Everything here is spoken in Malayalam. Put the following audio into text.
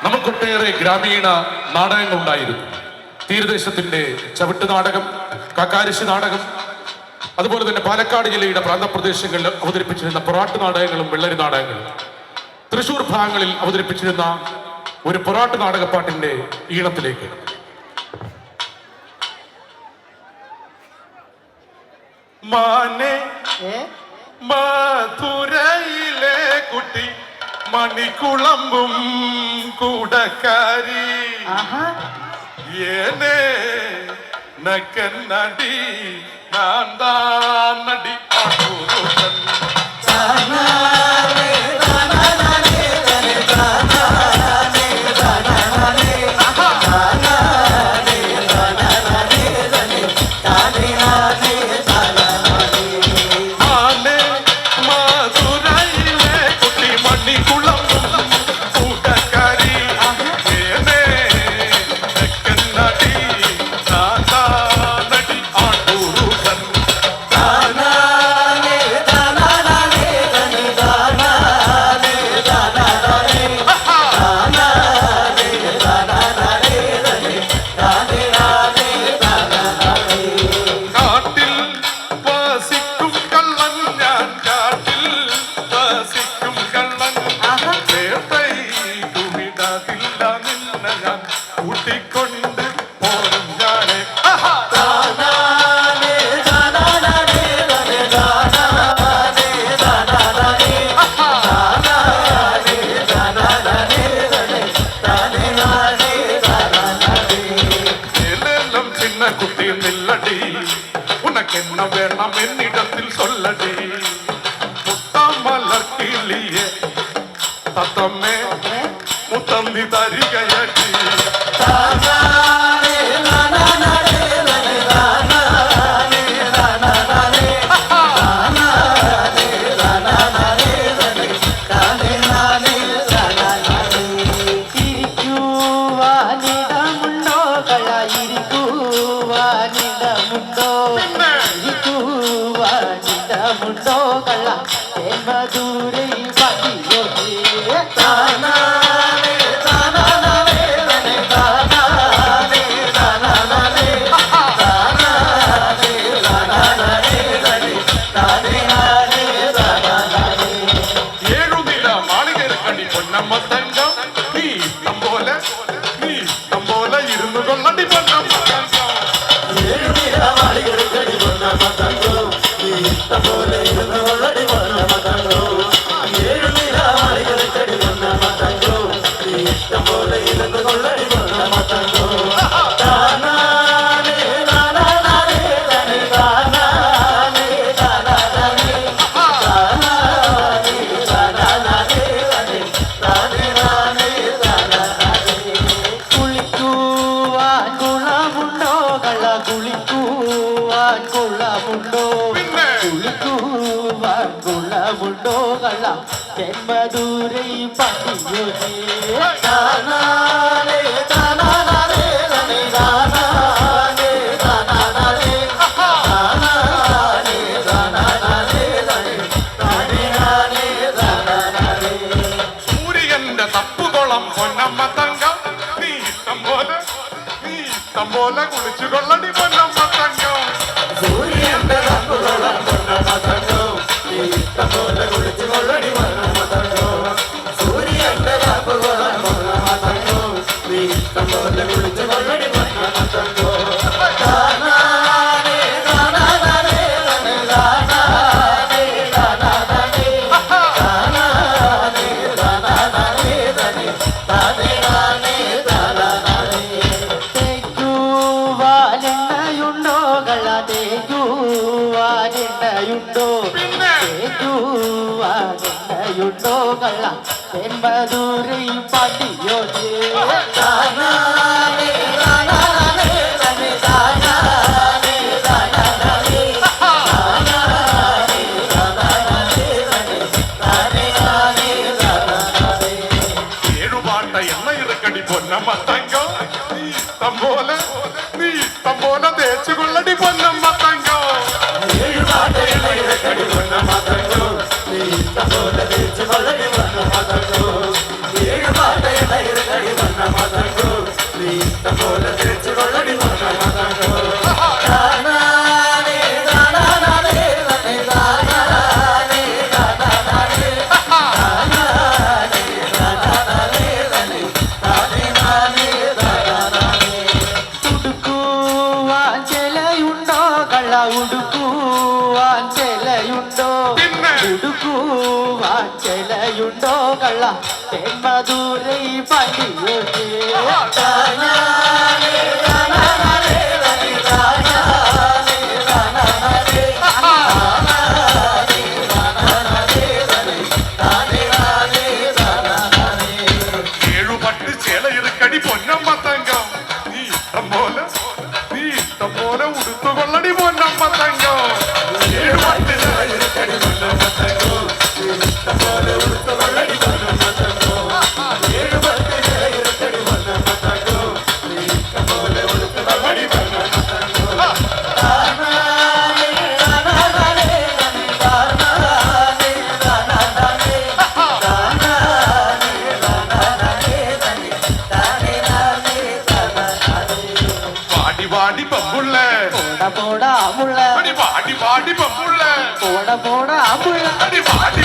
നമുക്കൊട്ടേറെ ഗ്രാമീണ നാടകങ്ങൾ ഉണ്ടായിരുന്നു. തീരദേശത്തിന്റെ ചവിട്ട് നാടകം, കാക്കാരിശി നാടകം, അതുപോലെ തന്നെ പാലക്കാട് ജില്ലയുടെ പ്രാന്തപ്രദേശങ്ങളിൽ അവതരിപ്പിച്ചിരുന്ന പൊറാട്ട് നാടകങ്ങളും വെള്ളരി നാടകങ്ങളും, തൃശൂർ ഭാഗങ്ങളിൽ അവതരിപ്പിച്ചിരുന്ന ഒരു പൊറാട്ട് നാടകപ്പാട്ടിന്റെ ഈണത്തിലേക്ക് മാനെ മധുരയിലെ കുട്ടി മണിക്കുളമ്പും കൂടക്കാരി ഏനേ നക്കന്നടി നാന്താനടി ആകൂതൻ உனக்கென்ன வேണം என்னிடத்தில் சொல்லடி முத்தமலர்கிளியே தத்தம்மே முத்தந்தி தரிகையடி മധുരൈ പതിയൊരേ സൂര്യന്റെ തപ്പുകുളം പൊന്നമ്മ തങ്കം നീ ഇഷ്ടം പോലെ കുളിച്ചു കൊള്ളടി പൊന്നമ്മ തങ്കം സൂര്യന്റെ തപ്പുകുളം പൊന്നമ്മ തങ്കം നീ ഇഷ്ടം പോലെ കുളിച്ചു കൊള്ളടി പൊന്നമ്മ തങ്കം സൂര്യന്റെ തപ്പുകുളം പൊന്നമ്മ തങ്കം നീ ഇഷ്ടം പോലെ കുളിച്ചു കൊള്ളടി പൊന്നമ്മ തങ്കം മധുരൈ പതിയൊരേ ഏഴുപാട്ട എണ്ണ ഇറക്കടി പൊന്നമ്മ തങ്കം നീ ഇഷ്ടം പോലെ തേച്ചുകൊള്ളടി പൊന്നമ്മ തങ്കം ഏഴുപാട്ട എണ്ണ ഇറക്കടി പൊന്നമ്മ തങ്കം നീ ഇഷ്ടം പോലെ തേച്ചുകൊള്ളടി പൊന്നമ്മ തങ്കം ഏഴുപാട്ട എണ്ണ ഇറക്കടി പള്ളിയോട്ട് ഏഴുപട്ട് ചേല ഇറുക്കടി പൊന്നമ്മ തങ്കം നീ ഇഷ്ടം പോലെ ഉടുത്തുകൊള്ളടി പൊന്നമ്മ തങ്കം ഏഴുപട്ട് ചേല ഇറുക്കടി പൊന്നമ്മ തങ്കം നീ ഇഷ്ടം പോലെ ഉടുത്തുകൊള്ളടി പൊന്നമ്മ തങ്കം ഏഴുപട്ട് ചേല ഇറുക്കടി പൊന്നമ്മ തങ്കം നീ ഇഷ്ടം പോലെ ഉടുത്തുകൊള്ളടി പൊന്നമ്മ തങ്കം വാടി പമ്പുള്ള പോടാ മുള്ള വാടി പമ്പുള്ള പോടാ മുള്ള വാടി